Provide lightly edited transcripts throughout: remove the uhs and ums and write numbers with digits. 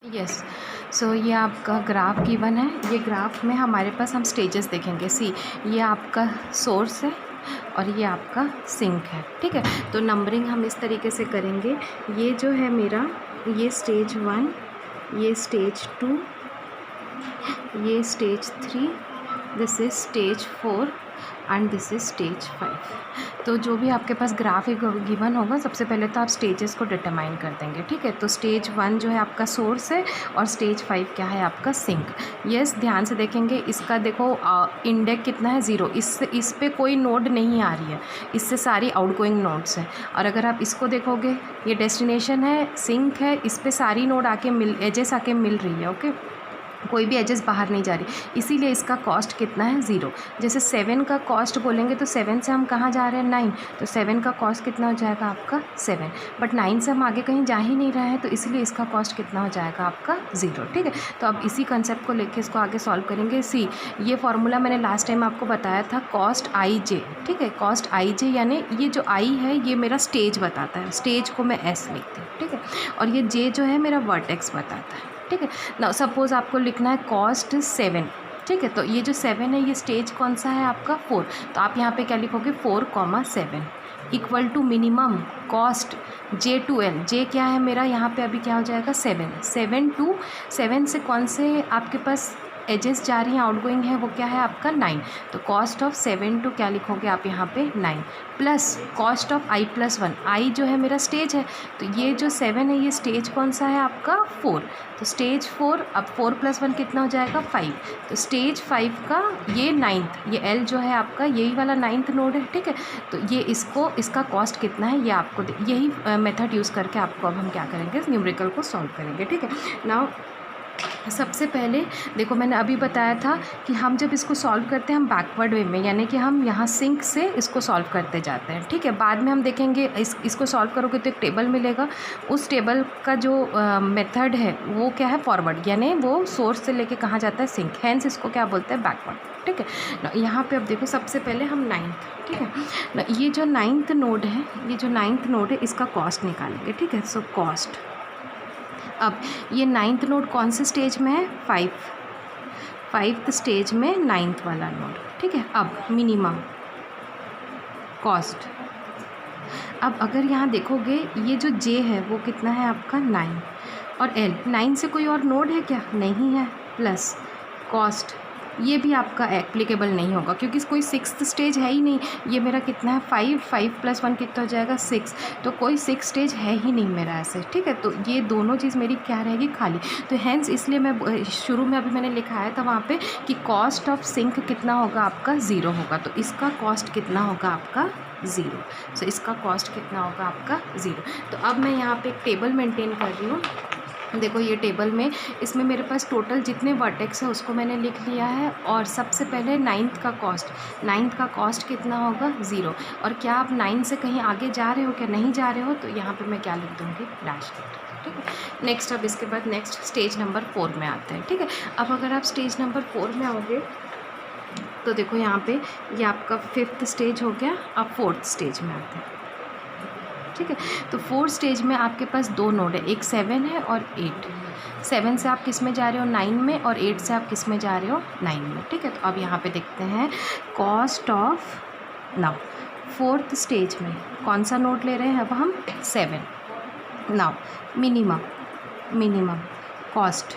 Yes. सो ये आपका graph given है। ये ग्राफ में हमारे पास हम स्टेजेस देखेंगे। सी, ये आपका सोर्स है और ये आपका सिंक है, ठीक है। तो नंबरिंग हम इस तरीके से करेंगे। ये जो है मेरा, ये स्टेज 1, ये स्टेज 2, ये stage 3, this is stage 4 and this is stage 5। तो जो भी आपके पास ग्राफ गिवन होगा, सबसे पहले तो आप स्टेजेस को डिटरमाइन कर देंगे, ठीक है। तो स्टेज 1 जो है आपका सोर्स है और स्टेज 5 क्या है आपका सिंक। यस, ध्यान से देखेंगे। इसका देखो इंडेक्स कितना है 0। इस पे कोई नोड नहीं आ रही है, इससे सारी आउटगोइंग नोड्स हैं। और अगर आप इसको देखोगे, ये डेस्टिनेशन है, सिंक है, इस पे सारी नोड एजेस आके मिल रही है, ओके। कोई भी एजेस बाहर नहीं जा रही, इसीलिए इसका कॉस्ट कितना है 0। जैसे 7 का कॉस्ट बोलेंगे तो 7 से हम कहाँ जा रहे हैं 9, तो 7 का कॉस्ट कितना हो जाएगा आपका 7। बट 9 से हम आगे कहीं जा ही नहीं रहे हैं, तो इसलिए इसका कॉस्ट कितना हो जाएगा आपका 0, ठीक है। तो अब इसी कंसेप्ट को लेके इसको आगे सॉल्व करेंगे। सी, ये फॉर्मूला मैंने लास्ट टाइम आपको बताया था, कॉस्ट आई जे, ठीक है। कॉस्ट आई जे यानी ये जो आई है ये मेरा स्टेज बताता है, स्टेज को मैं एस लिखती हूँ, ठीक है। और ये जे जो है मेरा वर्टेक्स बताता है, ठीक है ना। सपोज़ आपको लिखना है कॉस्ट 7, ठीक है। तो ये जो 7 है ये स्टेज कौन सा है आपका 4। तो आप यहाँ पे क्या लिखोगे 4,7 equal to minimum cost J to L. J क्या है मेरा यहाँ पे अभी क्या हो जाएगा 7 से कौन से आपके पास एजेस जा रही हैं, आउटगोइंग है, वो क्या है आपका 9। तो कॉस्ट ऑफ 7 टू क्या लिखोगे आप यहाँ पे 9 प्लस कॉस्ट ऑफ i+1। आई जो है मेरा स्टेज है, तो ये जो 7 है ये स्टेज कौन सा है आपका 4। तो स्टेज 4, अब 4+1 कितना हो जाएगा 5। तो स्टेज 5 का ये 9th, ये एल जो है आपका यही वाला 9th नोड है, ठीक है। तो ये इसका कॉस्ट कितना है ये आपको यही मेथड यूज़ करके आपको अब हम क्या करेंगे, न्यूमेरिकल को सॉल्व करेंगे, ठीक है। नाउ सबसे पहले देखो, मैंने अभी बताया था कि हम जब इसको सॉल्व करते हैं हम बैकवर्ड वे में, यानी कि हम यहाँ सिंक से इसको सॉल्व करते जाते हैं, ठीक है। बाद में हम देखेंगे इसको सॉल्व करोगे तो एक टेबल मिलेगा, उस टेबल का जो मेथड है वो क्या है फॉरवर्ड, यानी वो सोर्स से लेके कहाँ जाता है सिंक, हैंस इसको क्या बोलते हैं बैकवर्ड, ठीक है। यहाँ पे अब देखो सबसे पहले हम 9th, ठीक है। ये जो 9th नोड है, ये जो 9th नोड है इसका कॉस्ट निकालेंगे, ठीक है। सो कॉस्ट, अब ये 9th नोड कौन से स्टेज में है 5th स्टेज में 9th वाला नोड, ठीक है। अब मिनिमम कॉस्ट, अब अगर यहाँ देखोगे ये जो जे है वो कितना है आपका 9 और एल, 9 से कोई और नोड है क्या, नहीं है, प्लस कॉस्ट, ये भी आपका एप्लीकेबल नहीं होगा क्योंकि कोई 6th स्टेज है ही नहीं। ये मेरा कितना है 5+1 कितना हो जाएगा 6, तो कोई 6 स्टेज है ही नहीं मेरा ऐसे, ठीक है। तो ये दोनों चीज़ मेरी क्या रहेगी खाली। तो हैंस इसलिए मैं शुरू में अभी मैंने लिखाया था वहाँ पे कि कॉस्ट ऑफ सिंक कितना होगा आपका 0 होगा, तो इसका कॉस्ट कितना होगा आपका 0। सो इसका कॉस्ट कितना होगा आपका 0। तो अब मैं यहाँ पर एक टेबल मेंटेन कर रही हूँ। देखो ये टेबल में, इसमें मेरे पास टोटल जितने वर्टेक्स है उसको मैंने लिख लिया है। और सबसे पहले 9th का कॉस्ट कितना होगा 0। और क्या आप 9 से कहीं आगे जा रहे हो क्या, नहीं जा रहे हो, तो यहाँ पे मैं क्या लिख दूँगी डैश, ठीक है। नेक्स्ट, अब इसके बाद नेक्स्ट स्टेज नंबर 4 में आते हैं, ठीक है। अब अगर आप स्टेज नंबर 4 में आओगे तो देखो यहाँ पे ये आपका 5th स्टेज हो गया। अब 4th स्टेज में आते हैं, ठीक है। तो 4th स्टेज में आपके पास 2 नोड है, एक 7 है और 8। 7 से आप किस में जा रहे हो 9 में, और 8 से आप किस में जा रहे हो 9 में, ठीक है। तो अब यहाँ पे देखते हैं cost of, now 4th stage में कौन सा नोड ले रहे हैं अब हम 7। नाउ मिनिमम कॉस्ट,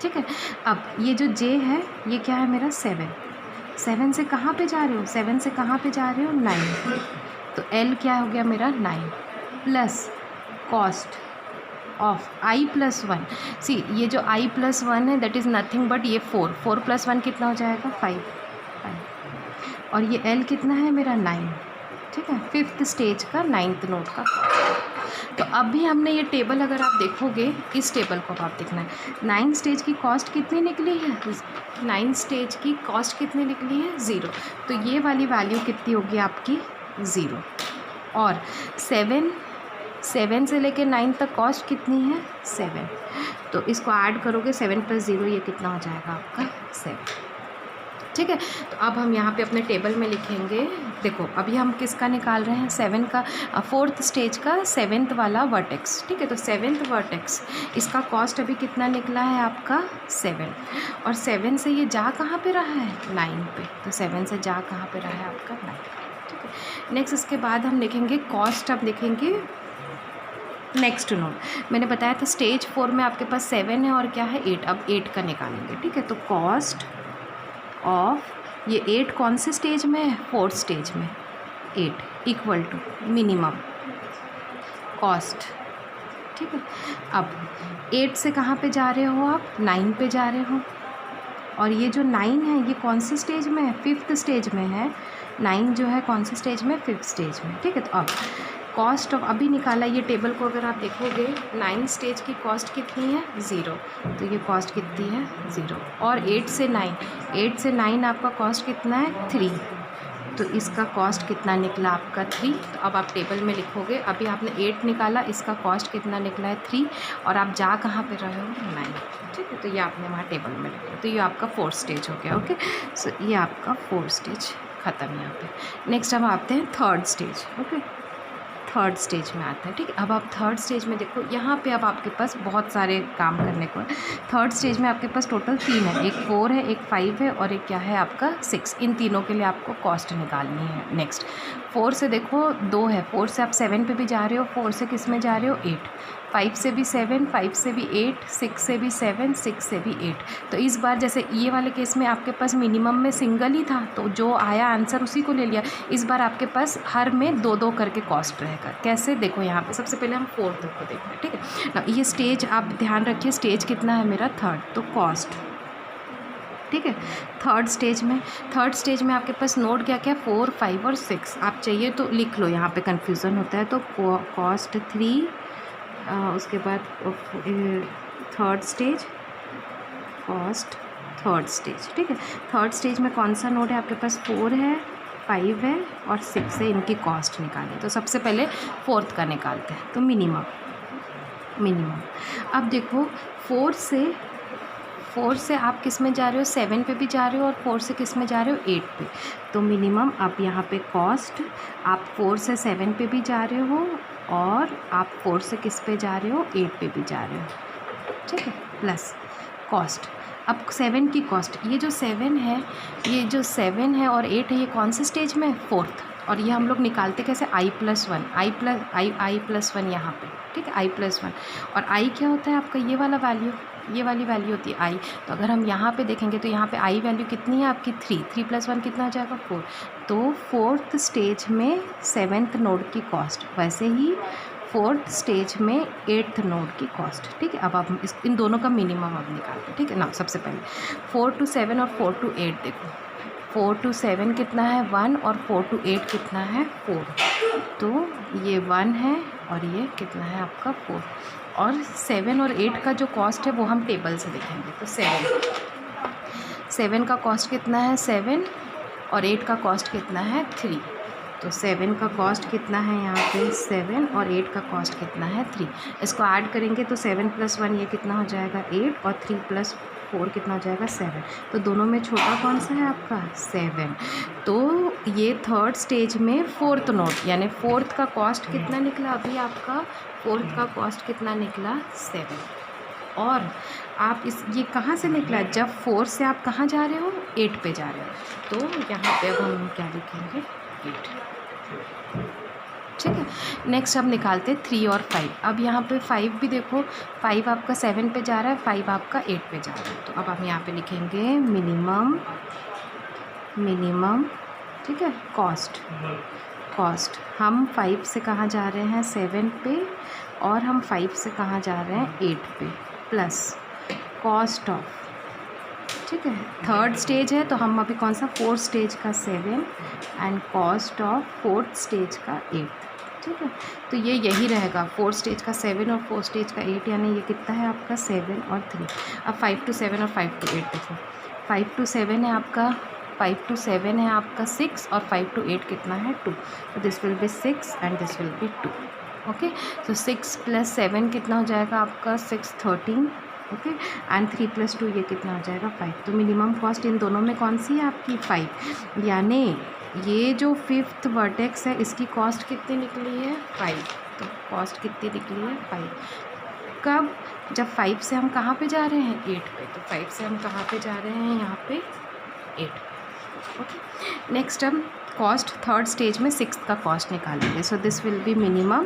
ठीक है। अब ये जो जे है ये क्या है मेरा 7 से कहाँ पे जा रहे हो, 7 से कहाँ पे जा रहे हो 9, तो एल क्या हो गया मेरा 9 प्लस कॉस्ट ऑफ i+1। सी, ये जो i+1 है दैट इज़ नथिंग बट ये 4+1 कितना हो जाएगा 5, और ये एल कितना है मेरा 9, ठीक है। 5th स्टेज का 9th नोड का। तो अभी हमने ये टेबल, अगर आप देखोगे इस टेबल को आप देखना है 9 स्टेज की कॉस्ट कितनी निकली है, 9 स्टेज की कॉस्ट कितनी निकली है 0। तो ये वाली वैल्यू कितनी होगी आपकी 0। और 7 से लेके 9 तक कॉस्ट कितनी है 7, तो इसको ऐड करोगे 7 + 0 ये कितना हो जाएगा आपका 7, ठीक है। तो अब हम यहाँ पे अपने टेबल में लिखेंगे, देखो अभी हम किसका निकाल रहे हैं, 7 का, 4th स्टेज का 7th वाला वर्टेक्स। ठीक है, तो 7th वर्टेक्स इसका कॉस्ट अभी कितना निकला है आपका 7, और 7 से ये जा कहाँ पे रहा है 9 पे, तो 7 से जा कहाँ पे रहा है आपका 9। ठीक है, नेक्स्ट इसके बाद हम लिखेंगे कॉस्ट, अब लिखेंगे नेक्स्ट नोड। मैंने बताया था स्टेज 4 में आपके पास 7 है और क्या है 8, अब 8 का निकालेंगे। ठीक है, तो कॉस्ट ऑफ, ये 8 कौन से स्टेज में है, 4th स्टेज में, 8 इक्वल टू मिनिमम कॉस्ट। ठीक है, अब 8 से कहाँ पे जा रहे हो आप, 9 पे जा रहे हो, और ये जो 9 है ये कौन से स्टेज में है, 5th स्टेज में है। 9 जो है कौन से स्टेज में, 5th स्टेज में। ठीक है, तो अब कॉस्ट ऑफ अभी निकाला, ये टेबल को अगर आप देखोगे 9 स्टेज की कॉस्ट कितनी है 0, तो ये कॉस्ट कितनी है 0, और 8 से 9 आपका कॉस्ट कितना है 3, तो इसका कॉस्ट कितना निकला आपका 3। तो अब आप टेबल में लिखोगे, अभी आपने 8 निकाला, इसका कॉस्ट कितना निकला है 3, और आप जा कहाँ पे रहे हो 9। ठीक है, तो ये आपने वहाँ टेबल में लिखा, तो ये आपका 4th स्टेज हो गया। ओके, सो ये आपका 4th स्टेज ख़त्म यहाँ पे। नेक्स्ट अब आते हैं 3rd stage. Okay, 3rd stage में आता है। ठीक है, अब आप 3rd स्टेज में देखो, यहाँ पे अब आपके पास बहुत सारे काम करने को है। 3rd स्टेज में आपके पास टोटल 3 है, एक 4 है, एक 5 है, और एक क्या है आपका 6। इन तीनों के लिए आपको कॉस्ट निकालनी है। नेक्स्ट 4 से देखो 2 है, 4 से आप 7 पे भी जा रहे हो, 4 से किस में जा रहे हो 8, 5 से भी 7, 5 से भी 8, 6 से भी 7, 6 से भी 8। तो इस बार जैसे ये वाले केस में आपके पास मिनिमम में सिंगल ही था, तो जो आया आंसर उसी को ले लिया। इस बार आपके पास हर में 2-2 करके कॉस्ट रहेगा। कैसे, देखो यहाँ पे सबसे पहले हम 4th को देखते हैं। ठीक है ना, ये स्टेज आप ध्यान रखिए, स्टेज कितना है मेरा 3rd, तो कॉस्ट। ठीक है, 3rd स्टेज में आपके पास नोट क्या क्या 4, 5 और 6, आप चाहिए तो लिख लो, यहाँ पे कन्फ्यूज़न होता है। तो कॉस्ट 3, उसके बाद 3rd stage, cost 3rd stage. ठीक है, 3rd स्टेज में कौन सा नोड है आपके पास, 4 है, 5 है और 6 है, इनकी कॉस्ट निकालें। तो सबसे पहले 4th का निकालते हैं, तो मिनिमम। अब देखो 4 से आप किस में जा रहे हो, 7 पे भी जा रहे हो, और 4 से किस में जा रहे हो 8 पे, तो मिनिमम। अब यहाँ पे कॉस्ट, आप 4 से 7 पे भी जा रहे हो, और आप 4 से किस पे जा रहे हो 8 पे भी जा रहे हो। ठीक है, प्लस कॉस्ट। अब 7 की कॉस्ट, ये जो 7 है और 8 है, ये कौन से स्टेज में, 4th, और ये हम लोग निकालते कैसे, i+1, i+1 यहाँ पे। ठीक है, i+1, और i क्या होता है आपका, ये वाला वैल्यू, ये वाली वैल्यू होती है i। तो अगर हम यहाँ पे देखेंगे तो यहाँ पे i वैल्यू कितनी है आपकी 3 + 1 कितना हो जाएगा 4। तो 4th स्टेज में 7th नोड की कॉस्ट, वैसे ही 4th स्टेज में 8th नोड की कॉस्ट। ठीक है, अब आप इन दोनों का मिनिमम अब निकालते हैं। ठीक है ना, सबसे पहले 4 to 7 और 4 to 8 देखो, 4 to 7 कितना है 1, और 4 to 8 कितना है 4, तो ये 1 है और ये कितना है आपका 4, और 7 और 8 का जो कॉस्ट है वो हम टेबल से देखेंगे। तो 7 का कॉस्ट कितना है 7, और 8 का कॉस्ट कितना है 3, तो 7 का कॉस्ट कितना है यहाँ पे 7, और 8 का कॉस्ट कितना है 3। इसको ऐड करेंगे तो 7 + 1 ये कितना हो जाएगा 8, और 3 + 4 कितना हो जाएगा 7। तो दोनों में छोटा कौन सा है आपका 7। तो ये 3rd स्टेज में 4th नोट, यानी 4th का कॉस्ट कितना निकला अभी आपका, 4th का कॉस्ट कितना निकला 7। और आप ये कहाँ से निकला, जब 4 से आप कहाँ जा रहे हो 8 पे जा रहे हो, तो यहाँ पे अब हम क्या लिखेंगे 8। ठीक है, नेक्स्ट अब निकालते 3 और 5। अब यहाँ पे 5 भी देखो, 5 आपका 7 पे जा रहा है, 5 आपका 8 पे जा रहा है, तो अब हम यहाँ पे लिखेंगे मिनिमम। ठीक है, कॉस्ट हम 5 से कहाँ जा रहे हैं 7 पे, और हम 5 से कहाँ जा रहे हैं 8 पे, प्लस कॉस्ट ऑफ। ठीक है, 3rd स्टेज है तो हम अभी कौन सा 4th स्टेज का 7, and cost of 4th stage का 8। ठीक है, तो ये यही रहेगा 4th स्टेज का 7 और 4th स्टेज का 8, यानी ये कितना है आपका 7 और 3। अब 5 to 7 और 5 to 8 देखो, 5 to 7 है आपका 6, और 5 to 8 कितना है 2, तो this will be 6 and this will be 2। Okay, तो 6 + 7 कितना हो जाएगा आपका 6, 13, ओके, एंड 3 + 2 ये कितना हो जाएगा 5। तो मिनिमम कॉस्ट इन दोनों में कौन सी है आपकी 5, यानी ये जो 5th वर्टेक्स है इसकी कॉस्ट कितनी निकली है 5। तो कॉस्ट कितनी निकली है 5। कब, जब 5 से हम कहाँ पे जा रहे हैं 8 पे। तो 5 से हम कहाँ पे जा रहे हैं यहाँ पे 8। ओके, नेक्स्ट हम कॉस्ट थर्ड स्टेज में 6th का कॉस्ट निकालेंगे। So this will be minimum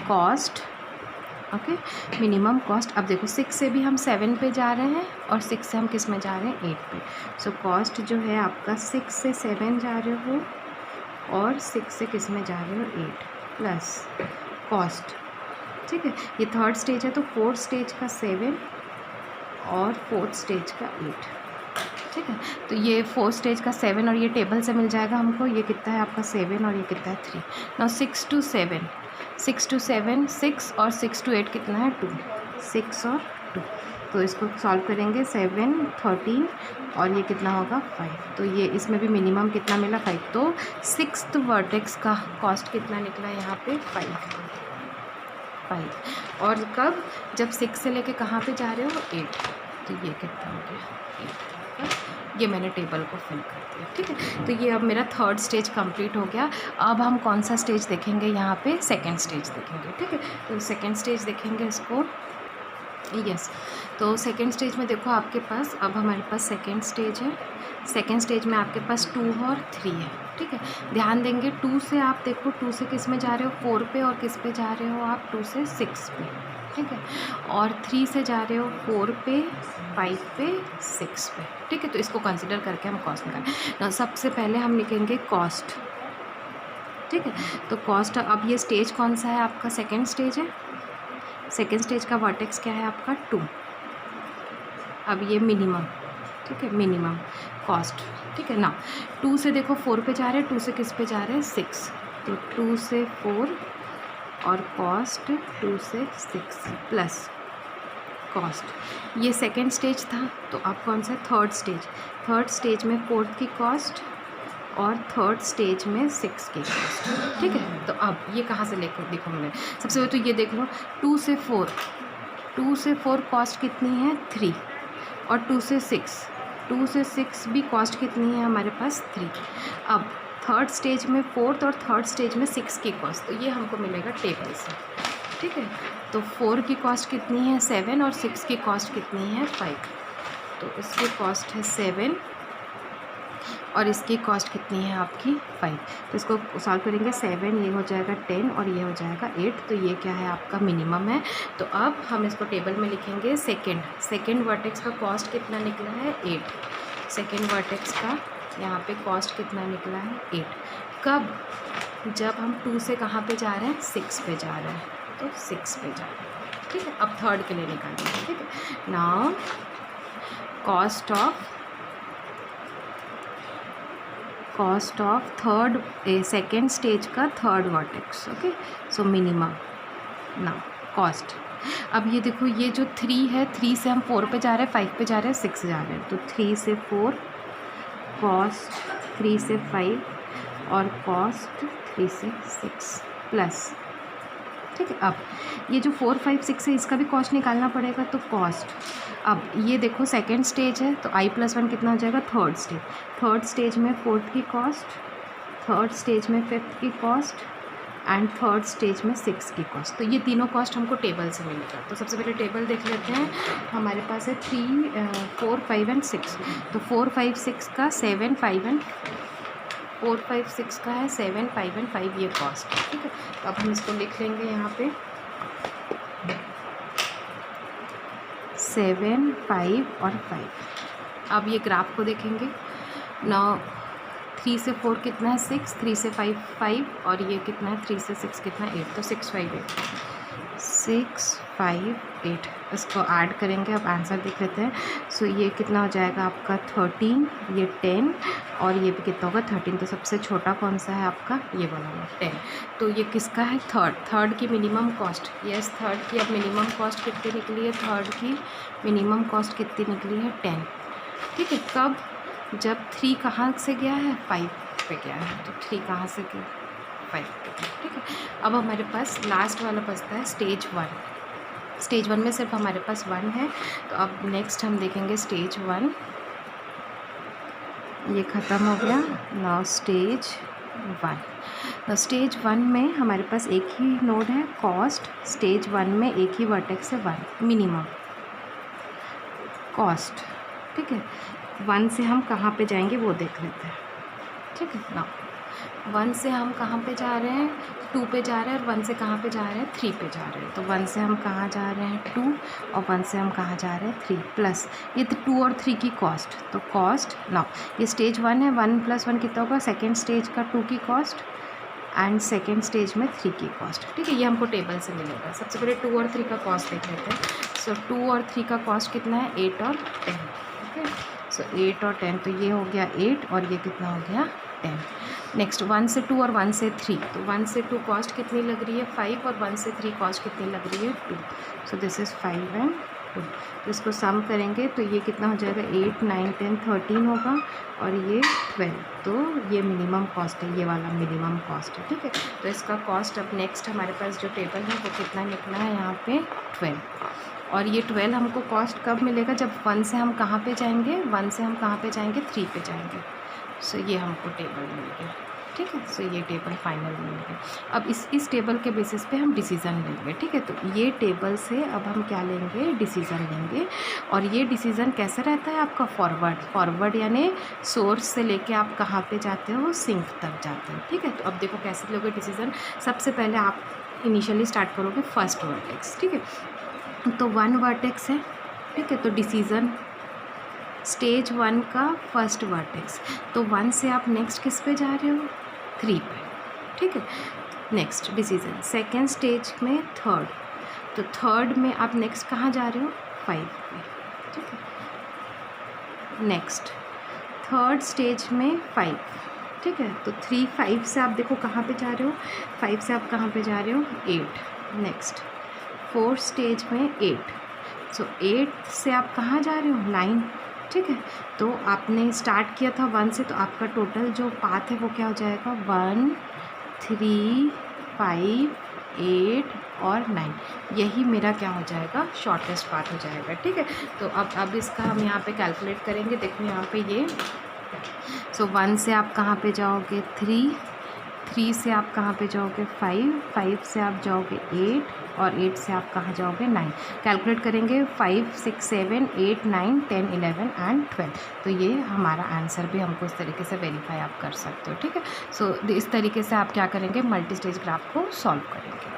cost. Okay, minimum cost. अब देखो 6 से भी हम 7 पे जा रहे हैं और 6 से हम किस में जा रहे हैं 8 पे। सो कॉस्ट जो है आपका 6 से 7 जा रहे हो और 6 से किस में जा रहे हो 8 प्लस कॉस्ट। ठीक है, ये थर्ड स्टेज है तो फोर्थ स्टेज का 7 और फोर्थ स्टेज का 8। ठीक है, तो ये फोर्थ स्टेज का 7 और ये टेबल से मिल जाएगा हमको। ये कितना है आपका 7 और ये कितना है 3। नाउ 6 to 7, 6 to 7 6 और 6 to 8 कितना है 2, 6 और 2। तो इसको सॉल्व करेंगे 7 13 और ये कितना होगा 5। तो ये इसमें भी मिनिमम कितना मिला 5। तो 6th वर्टेक्स का कॉस्ट कितना निकला यहाँ पे 5। और कब, जब 6 से लेके कहाँ पे जा रहे हो 8। तो ये कितना हो गया 8। ये मैंने टेबल को फिल कर दिया। ठीक है, तो ये अब मेरा थर्ड स्टेज कंप्लीट हो गया। अब हम कौन सा स्टेज देखेंगे यहाँ पे, सेकंड स्टेज देखेंगे। ठीक है, तो सेकंड स्टेज देखेंगे इसको। यस, तो सेकंड स्टेज में देखो आपके पास, अब हमारे पास सेकंड स्टेज है। सेकंड स्टेज में आपके पास 2 और 3 है। ठीक है, ध्यान देंगे 2 से आप देखो 2 से किस में जा रहे हो 4 पे और किस पे जा रहे हो आप 2 से 6 पे। ठीक है, और 3 से जा रहे हो 4 पे 5 पे 6 पे। ठीक है, तो इसको कंसिडर करके हम कॉस्ट निकालें। सबसे पहले हम लिखेंगे कॉस्ट। ठीक है, तो कॉस्ट, अब ये स्टेज कौन सा है आपका, सेकेंड स्टेज है। सेकेंड स्टेज का वर्टेक्स क्या है आपका 2। अब ये मिनिमम, ठीक है, मिनिमम कॉस्ट। ठीक है ना, 2 से देखो 4 पे जा रहे हैं, 2 से किस पे जा रहे हैं 6। तो 2 से 4 और कॉस्ट 2 से 6 प्लस कॉस्ट। ये सेकेंड स्टेज था। तो अब कौन सा थर्ड स्टेज। थर्ड स्टेज में 4th की कॉस्ट और थर्ड स्टेज में 6 की कॉस्ट। ठीक है, तो अब ये कहाँ से लेकर देखो मैंने, सबसे पहले तो ये देख लो 2 से 4, 2 से 4 कॉस्ट कितनी है 3 और 2 से 6 भी कॉस्ट कितनी है हमारे पास 3। अब थर्ड स्टेज में 4th और थर्ड स्टेज में 6 की कॉस्ट, तो ये हमको मिलेगा टेबल से। ठीक है, तो 4 की कॉस्ट कितनी है 7 और 6 की कॉस्ट कितनी है 5। तो इसकी कॉस्ट है 7 और इसकी कॉस्ट कितनी है आपकी 5। तो इसको सॉल्व करेंगे 7 ये हो जाएगा 10 और ये हो जाएगा 8। तो ये क्या है आपका मिनिमम है। तो अब हम इसको टेबल में लिखेंगे। सेकेंड वर्टेक्स का कॉस्ट कितना निकला है 8। सेकेंड वर्टेक्स का यहाँ पे कॉस्ट कितना निकला है 8। कब, जब हम 2 से कहाँ पे जा रहे हैं 6 पे जा रहे हैं। तो 6 पे जा रहे हैं। ठीक है, अब थर्ड के लिए निकालेंगे। ठीक है, now cost of third second stage का third vertex. Okay, so minimum ना कॉस्ट। अब ये देखो ये जो 3 है, 3 से हम 4 पे जा रहे हैं, 5 पे जा रहे हैं, 6 जा रहे हैं। तो 3 से 4 कॉस्ट 3 से 5 और कॉस्ट 3 से 6 प्लस। ठीक है, अब ये जो 4 5 6 है इसका भी कॉस्ट निकालना पड़ेगा। तो कॉस्ट, अब ये देखो सेकेंड स्टेज है तो i+1 कितना हो जाएगा थर्ड स्टेज में 4th की कॉस्ट, थर्ड स्टेज में 5th की कॉस्ट एंड थर्ड स्टेज में 6 की कॉस्ट। तो ये तीनों कॉस्ट हमको टेबल से मिलेगा। तो सबसे पहले टेबल देख लेते हैं। हमारे पास है 3 4 5 एंड 6। तो 4 5 6 का 7 5 एंड 4 5 6 का है 7 5 एंड 5 ये कॉस्ट। ठीक है, तो अब हम इसको लिख लेंगे यहाँ पे 7 5 और 5। अब ये ग्राफ को देखेंगे। 3 से 4 कितना है 6, 3 से 5 5 और ये कितना है 3 से 6 कितना है 8। तो 6 5 8 6 5 8 इसको ऐड करेंगे। अब आंसर देख लेते हैं। सो ये कितना हो जाएगा आपका 13, ये 10 और ये भी कितना होगा 13। तो सबसे छोटा कौन सा है आपका ये वाला 10। तो ये किसका है थर्ड की मिनिमम कॉस्ट। यस, थर्ड की अब मिनिमम कॉस्ट कितनी निकली है, थर्ड की मिनिमम कॉस्ट कितनी निकली है 10। ठीक है, कब, जब 3 कहाँ से गया है 5 पे गया है। तो 3 कहाँ से गया 5 पे गया। ठीक है, अब हमारे पास लास्ट वाला बचता है स्टेज 1। स्टेज 1 में सिर्फ हमारे पास 1 है। तो अब नेक्स्ट हम देखेंगे स्टेज 1, ये ख़त्म हो गया। Now stage 1। तो स्टेज 1 में हमारे पास एक ही नोड है कॉस्ट। स्टेज 1 में एक ही वर्टेक्स है 1 मिनिमम कॉस्ट, ठीक है। 1 से हम कहाँ पे जाएंगे वो देख लेते हैं, ठीक है ना। 1 से हम कहाँ पे जा रहे हैं, 2 पे जा रहे हैं, और 1 से कहाँ पे जा रहे हैं, 3 पे जा रहे हैं। तो 1 से हम कहाँ जा रहे हैं, 2, और 1 से हम कहाँ जा रहे हैं, 3, प्लस ये 2 और 3 की कॉस्ट। तो कॉस्ट नाउ ये स्टेज 1 है, 1 + 1 कितना होगा, सेकेंड स्टेज का 2 की कॉस्ट एंड सेकेंड स्टेज में 3 की कॉस्ट, ठीक है। ये हमको टेबल से मिलेगा। सबसे पहले 2 और 3 का कॉस्ट देख लेते हैं। सो 2 और 3 का कॉस्ट कितना है, 8 और 10, ओके। सो 8 और 10, तो ये हो गया 8 और ये कितना हो गया 10। नेक्स्ट 1 से 2 और 1 से 3, तो 1 से 2 कॉस्ट कितनी लग रही है 5, और 1 से 3 कॉस्ट कितनी लग रही है 2। So this is 5 and 2। तो इसको सम करेंगे तो ये कितना हो जाएगा, 8, 9, 10, 13 होगा, और ये 12। तो ये मिनिमम कॉस्ट है, ये वाला मिनिमम कॉस्ट है, ठीक है। तो इसका कॉस्ट अब नेक्स्ट हमारे पास जो टेबल है वो कितना निकला है यहाँ पे 12। और ये 12 हमको कॉस्ट कब मिलेगा, जब 1 से हम कहाँ पे जाएंगे, 1 से हम कहाँ पे जाएंगे, 3 पे जाएंगे। सो ये हमको टेबल मिल गया, ठीक है। सो ये टेबल फाइनल मिल गया। अब इस टेबल के बेसिस पे हम डिसीज़न लेंगे, ठीक है। तो ये टेबल से अब हम क्या लेंगे, डिसीज़न लेंगे। और ये डिसीज़न कैसे रहता है आपका, फॉरवर्ड यानी सोर्स से लेके आप कहाँ पे जाते हो, सिंक तक जाते हो, ठीक है। तो अब देखो कैसे लोगे डिसीज़न। सबसे पहले आप इनिशियली स्टार्ट करोगे फर्स्ट वर्टेक्स, ठीक है। तो 1 वर्टेक्स है, ठीक है। तो डिसीज़न स्टेज 1 का फर्स्ट वर्टेक्स, तो 1 से आप नेक्स्ट किस पे जा रहे हो, 3 पे, ठीक है। नेक्स्ट डिसीज़न सेकेंड स्टेज में थर्ड, तो थर्ड में आप नेक्स्ट कहाँ जा रहे हो, 5 पे, ठीक है। नेक्स्ट थर्ड स्टेज में 5, ठीक है। तो 3, 5 से आप देखो कहाँ पे जा रहे हो, 5 से आप कहाँ पे जा रहे हो, 8। नेक्स्ट फोर्थ स्टेज में 8, सो 8 से आप कहाँ जा रहे हो, 9, ठीक है। तो आपने स्टार्ट किया था 1 से, तो आपका टोटल जो पाथ है वो क्या हो जाएगा, 1, 3, 5, 8 और 9। यही मेरा क्या हो जाएगा, शॉर्टेस्ट पाथ हो जाएगा, ठीक है। तो अब इसका हम यहाँ पे कैलकुलेट करेंगे। देखो यहाँ पे ये, सो 1 से आप कहाँ पे जाओगे, 3 से आप कहाँ पे जाओगे, 5 से आप जाओगे 8, और 8 से आप कहाँ जाओगे, 9। कैलकुलेट करेंगे 5, 6, 7, 8, 9, 10, 11 एंड 12। तो ये हमारा आंसर भी हमको इस तरीके से वेरीफाई आप कर सकते हो, ठीक है। सो इस तरीके से आप क्या करेंगे, मल्टी स्टेज ग्राफ को सॉल्व करेंगे।